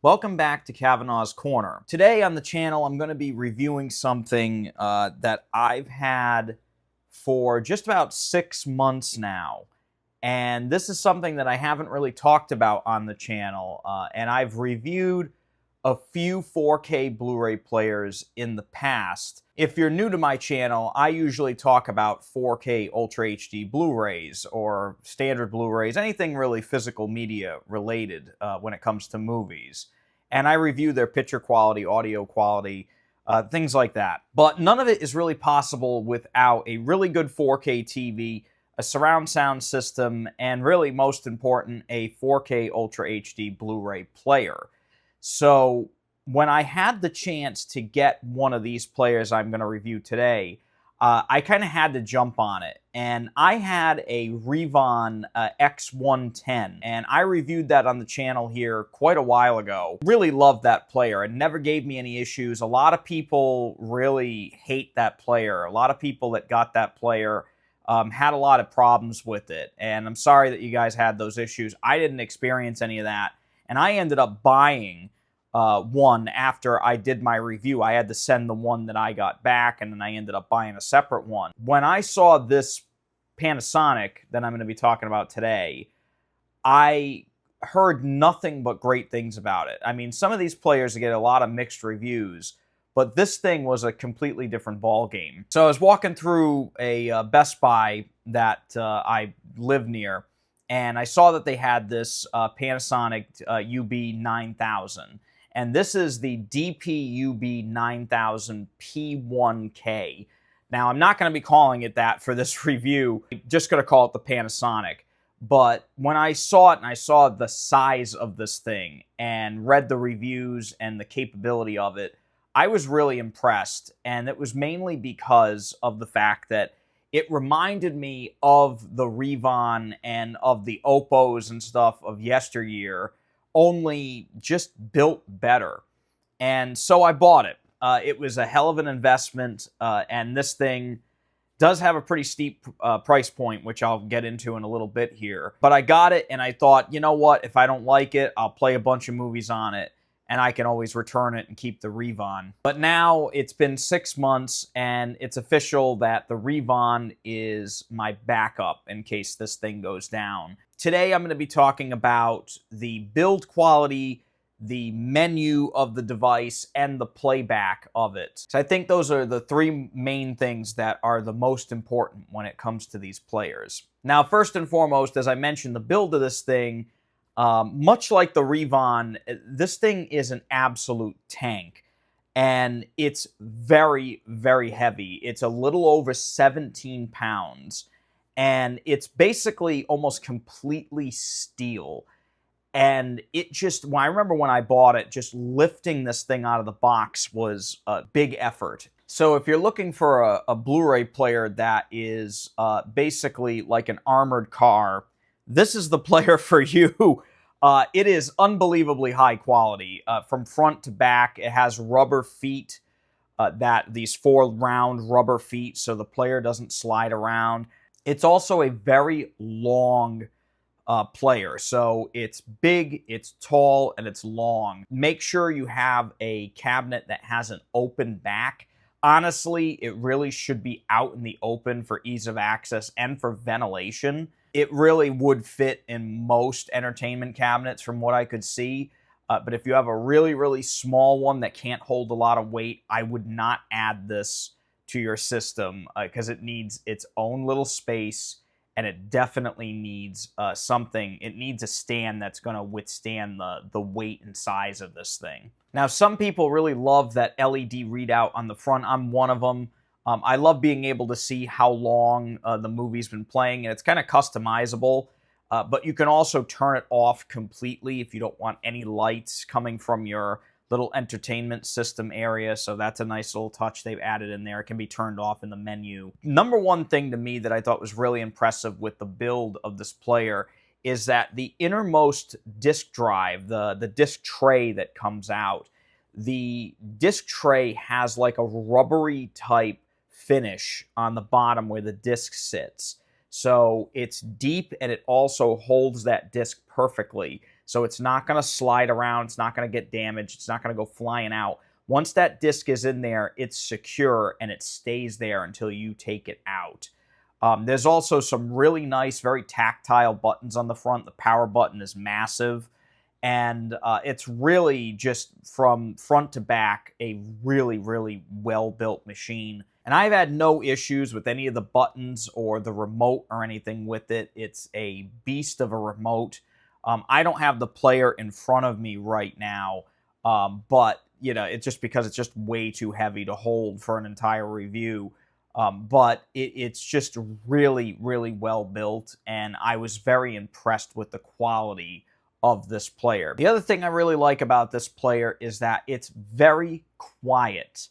Welcome back to Kavanaugh's Corner. Today on the channel, I'm going to be reviewing something that I've had for just about 6 months now. And this is something that I haven't really talked about on the channel. And I've reviewed a few 4K Blu-ray players in the past. If you're new to my channel, I usually talk about 4K Ultra HD Blu-rays or standard Blu-rays, anything really physical media related when it comes to movies. And I review their picture quality, audio quality, things like that. But none of it is really possible without a really good 4K TV, a surround sound system, and really most important, a 4K Ultra HD Blu-ray player. So when I had the chance to get one of these players I'm going to review today, I kind of had to jump on it. And I had a Revon X110, and I reviewed that on the channel here quite a while ago. Really loved that player. It never gave me any issues. A lot of people really hate that player. A lot of people that got that player had a lot of problems with it. And I'm sorry that you guys had those issues. I didn't experience any of that. And I ended up buying one after I did my review. I had to send the one that I got back, and then I ended up buying a separate one. When I saw this Panasonic that I'm going to be talking about today, I heard nothing but great things about it. I mean, some of these players get a lot of mixed reviews, but this thing was a completely different ball game. So I was walking through a Best Buy that I live near, and I saw that they had this Panasonic UB9000. And this is the UB9000 P1K. Now, I'm not going to be calling it that for this review. I'm just going to call it the Panasonic. But when I saw it and I saw the size of this thing and read the reviews and the capability of it, I was really impressed. And it was mainly because of the fact that it reminded me of the Revon and of the Oppos and stuff of yesteryear, only just built better. And so I bought it. It was a hell of an investment, and this thing does have a pretty steep price point, which I'll get into in a little bit here. But I got it, and I thought, you know what? If I don't like it, I'll play a bunch of movies on it, and I can always return it and keep the Revon. But now it's been 6 months, and it's official that the Revon is my backup in case this thing goes down. Today I'm going to be talking about the build quality, the menu of the device, and the playback of it. So I think those are the three main things that are the most important when it comes to these players. Now, first and foremost, as I mentioned, the build of this thing, much like the Revon, this thing is an absolute tank. And it's very, very heavy. It's a little over 17 pounds. And it's basically almost completely steel. And it just, I remember when I bought it, just lifting this thing out of the box was a big effort. So if you're looking for a Blu-ray player that is basically like an armored car, this is the player for you. It is unbelievably high quality. From front to back, it has rubber feet, these 4 round rubber feet, so the player doesn't slide around. It's also a very long player, so it's big, it's tall, and it's long. Make sure you have a cabinet that has an open back. Honestly, it really should be out in the open for ease of access and for ventilation. It really would fit in most entertainment cabinets from what I could see. But if you have a really, really small one that can't hold a lot of weight, I would not add this to your system because it needs its own little space, and it definitely needs something. It needs a stand that's going to withstand the weight and size of this thing. Now, some people really love that LED readout on the front. I'm one of them. I love being able to see how long the movie's been playing, and it's kind of customizable. But you can also turn it off completely if you don't want any lights coming from your little entertainment system area, so that's a nice little touch they've added in there. It can be turned off in the menu. Number one thing to me that I thought was really impressive with the build of this player is that the innermost disk drive, the disk tray that comes out, the disk tray has like a rubbery type finish on the bottom where the disk sits. So it's deep, and it also holds that disc perfectly. So it's not going to slide around. It's not going to get damaged. It's not going to go flying out. Once that disc is in there, it's secure and it stays there until you take it out. There's also some really nice, very tactile buttons on the front. The power button is massive. And it's really just from front to back a really, really well-built machine. And I've had no issues with any of the buttons or the remote or anything with it. It's a beast of a remote. I don't have the player in front of me right now, but you know, it's just because it's just way too heavy to hold for an entire review. But it's just really, really well built, and I was very impressed with the quality of this player. The other thing I really like about this player is that it's very quiet.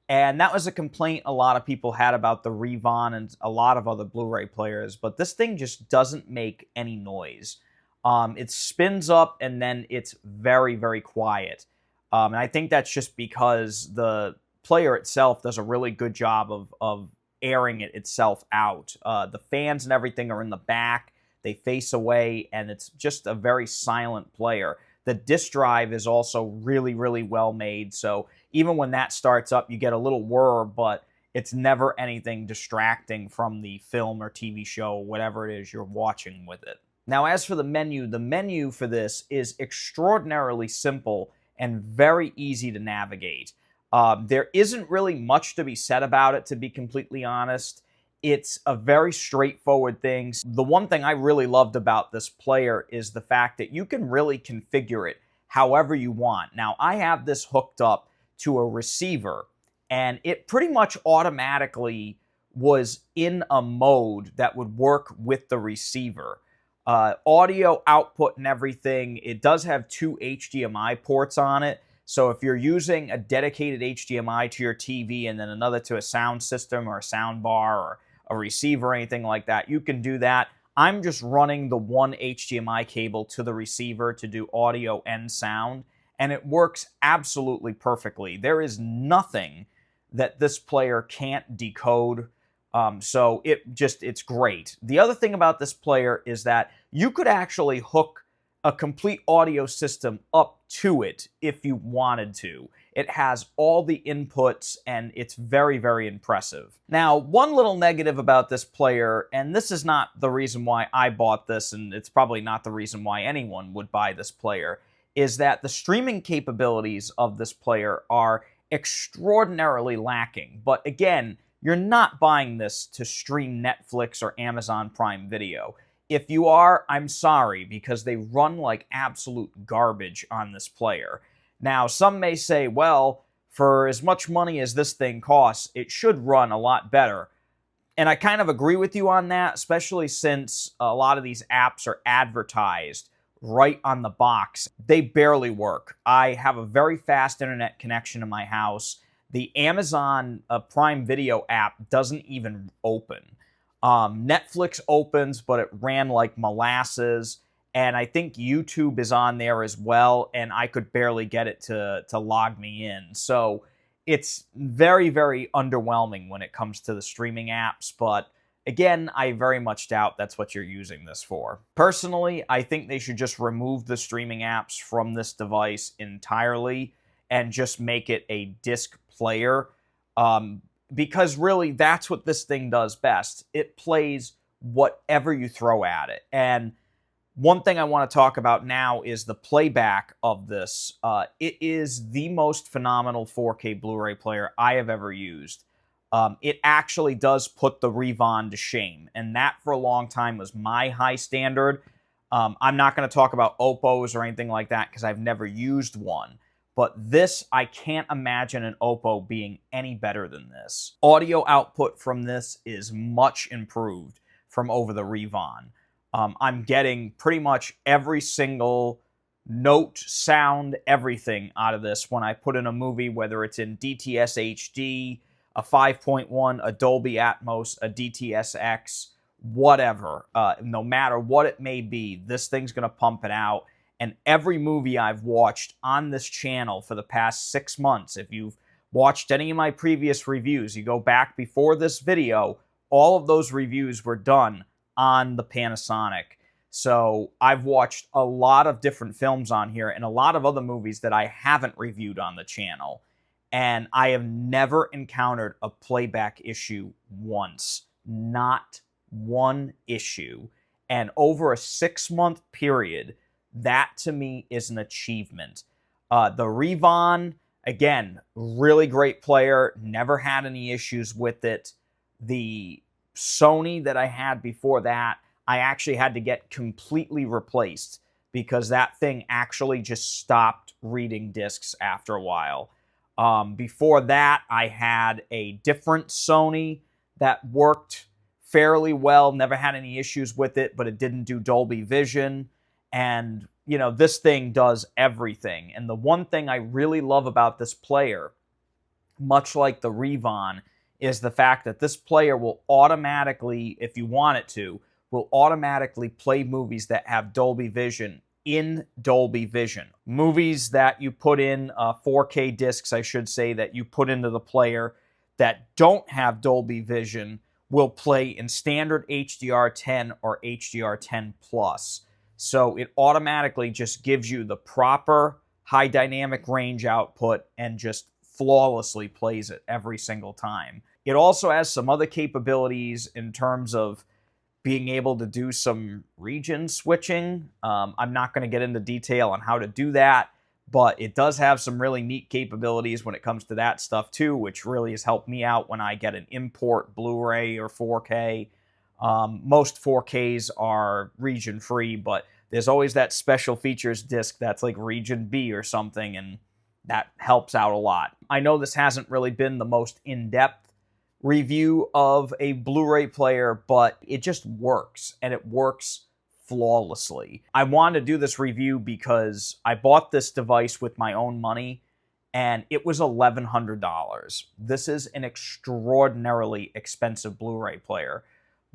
And that was a complaint a lot of people had about the Revon and a lot of other Blu-ray players, but this thing just doesn't make any noise. It spins up and then it's very, very quiet. And I think that's just because the player itself does a really good job of airing it itself out. The fans and everything are in the back. They face away, and it's just a very silent player. The disk drive is also really, really well made, so even when that starts up, you get a little whir, but it's never anything distracting from the film or TV show, whatever it is you're watching with it. Now, as for the menu for this is extraordinarily simple and very easy to navigate. There isn't really much to be said about it, to be completely honest. It's a very straightforward thing. The one thing I really loved about this player is the fact that you can really configure it however you want. Now, I have this hooked up to a receiver, and it pretty much automatically was in a mode that would work with the receiver. Audio output and everything, it does have 2 HDMI ports on it. So if you're using a dedicated HDMI to your TV and then another to a sound system or a sound bar or a receiver or anything like that, you can do that. I'm just running the one HDMI cable to the receiver to do audio and sound, and it works absolutely perfectly. There is nothing that this player can't decode, so it's great. The other thing about this player is that you could actually hook a complete audio system up to it if you wanted to. It has all the inputs, and it's very, very impressive. Now, one little negative about this player, and this is not the reason why I bought this, and it's probably not the reason why anyone would buy this player, is that the streaming capabilities of this player are extraordinarily lacking. But again, you're not buying this to stream Netflix or Amazon Prime Video. If you are, I'm sorry, because they run like absolute garbage on this player. Now, some may say, well, for as much money as this thing costs, it should run a lot better. And I kind of agree with you on that, especially since a lot of these apps are advertised right on the box. They barely work. I have a very fast internet connection in my house. The Amazon Prime Video app doesn't even open. Netflix opens, but it ran like molasses. And I think YouTube is on there as well, and I could barely get it to log me in. So it's very, very underwhelming when it comes to the streaming apps, but again, I very much doubt that's what you're using this for. Personally, I think they should just remove the streaming apps from this device entirely and just make it a disc player, because really that's what this thing does best. It plays whatever you throw at it. And one thing I want to talk about now is the playback of this. It is the most phenomenal 4K Blu-ray player I have ever used. It actually does put the Revon to shame, and that for a long time was my high standard. I'm not going to talk about Oppos or anything like that because I've never used one. But this, I can't imagine an Oppo being any better than this. Audio output from this is much improved from over the Revon. I'm getting pretty much every single note, sound, everything out of this when I put in a movie, whether it's in DTS HD, a 5.1, a Dolby Atmos, a DTS-X, whatever. No matter what it may be, this thing's going to pump it out. And every movie I've watched on this channel for the past 6 months, if you've watched any of my previous reviews, you go back before this video, all of those reviews were done on the Panasonic. So I've watched a lot of different films on here and a lot of other movies that I haven't reviewed on the channel. And I have never encountered a playback issue once. Not one issue. And over a 6-month period, that to me is an achievement. The Revon, again, really great player. Never had any issues with it. The Sony that I had before that, I actually had to get completely replaced because that thing actually just stopped reading discs after a while. Before that, I had a different Sony that worked fairly well, never had any issues with it, but it didn't do Dolby Vision. And, you know, this thing does everything. And the one thing I really love about this player, much like the Revon, is the fact that this player will automatically, if you want it to, will automatically play movies that have Dolby Vision in Dolby Vision. Movies that you put in, 4K discs, I should say, that you put into the player that don't have Dolby Vision will play in standard HDR10 or HDR10 Plus. So it automatically just gives you the proper high dynamic range output and just flawlessly plays it every single time. It also has some other capabilities in terms of being able to do some region switching. I'm not going to get into detail on how to do that, but it does have some really neat capabilities when it comes to that stuff too, which really has helped me out when I get an import Blu-ray or 4K. Most 4Ks are region free, but there's always that special features disc that's like region B or something, and that helps out a lot. I know this hasn't really been the most in-depth review of a Blu-ray player, but it just works, and it works flawlessly. I wanted to do this review because I bought this device with my own money, and it was $1,100. This is an extraordinarily expensive Blu-ray player,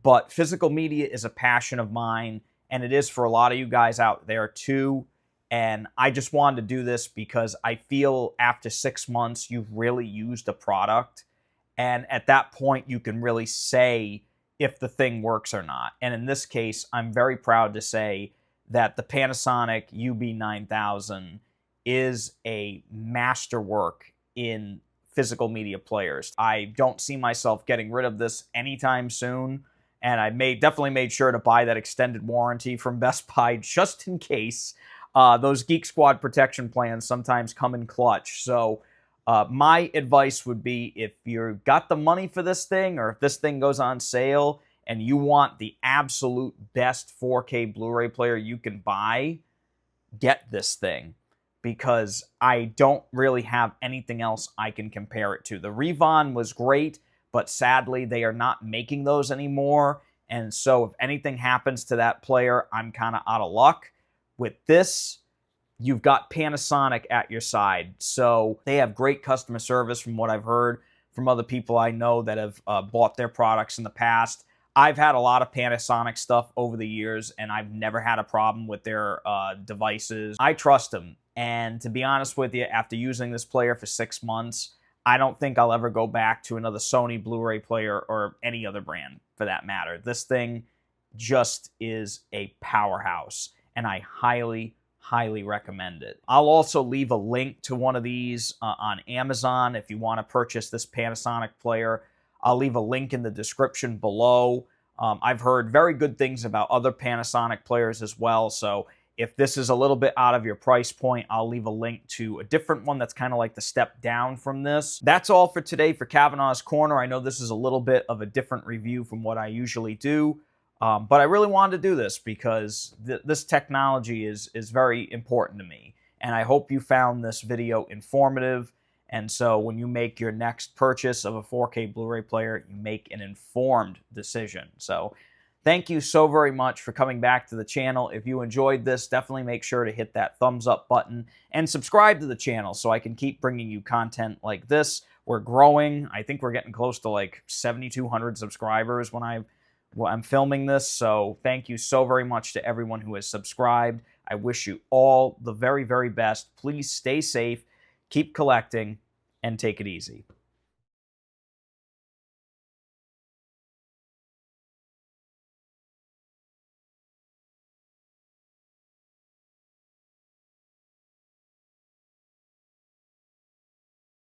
but physical media is a passion of mine, and it is for a lot of you guys out there too. And I just wanted to do this because I feel after 6 months, you've really used a product. And at that point, you can really say if the thing works or not. And in this case, I'm very proud to say that the Panasonic UB9000 is a masterwork in physical media players. I don't see myself getting rid of this anytime soon. And I definitely made sure to buy that extended warranty from Best Buy just in case. Those Geek Squad protection plans sometimes come in clutch. So my advice would be, if you've got the money for this thing, or if this thing goes on sale and you want the absolute best 4K Blu-ray player you can buy, get this thing, because I don't really have anything else I can compare it to. The Revon was great, but sadly they are not making those anymore. And so if anything happens to that player, I'm kind of out of luck. With this, you've got Panasonic at your side. So they have great customer service from what I've heard from other people I know that have bought their products in the past. I've had a lot of Panasonic stuff over the years, and I've never had a problem with their devices. I trust them. And to be honest with you, after using this player for 6 months, I don't think I'll ever go back to another Sony Blu-ray player or any other brand for that matter. This thing just is a powerhouse, and I highly recommend it. I'll also leave a link to one of these on Amazon if you want to purchase this Panasonic player. I'll leave a link in the description below. I've heard very good things about other Panasonic players as well, so if this is a little bit out of your price point, I'll leave a link to a different one that's kind of like the step down from this. That's all for today for Kavanaugh's Corner. I know this is a little bit of a different review from what I usually do. But I really wanted to do this because this technology is very important to me. And I hope you found this video informative. And so when you make your next purchase of a 4K Blu-ray player, you make an informed decision. So thank you so very much for coming back to the channel. If you enjoyed this, definitely make sure to hit that thumbs up button and subscribe to the channel so I can keep bringing you content like this. We're growing. I think we're getting close to like 7,200 subscribers when I'm filming this, so thank you so very much to everyone who has subscribed. I wish you all the very, very best. Please stay safe, keep collecting, and take it easy.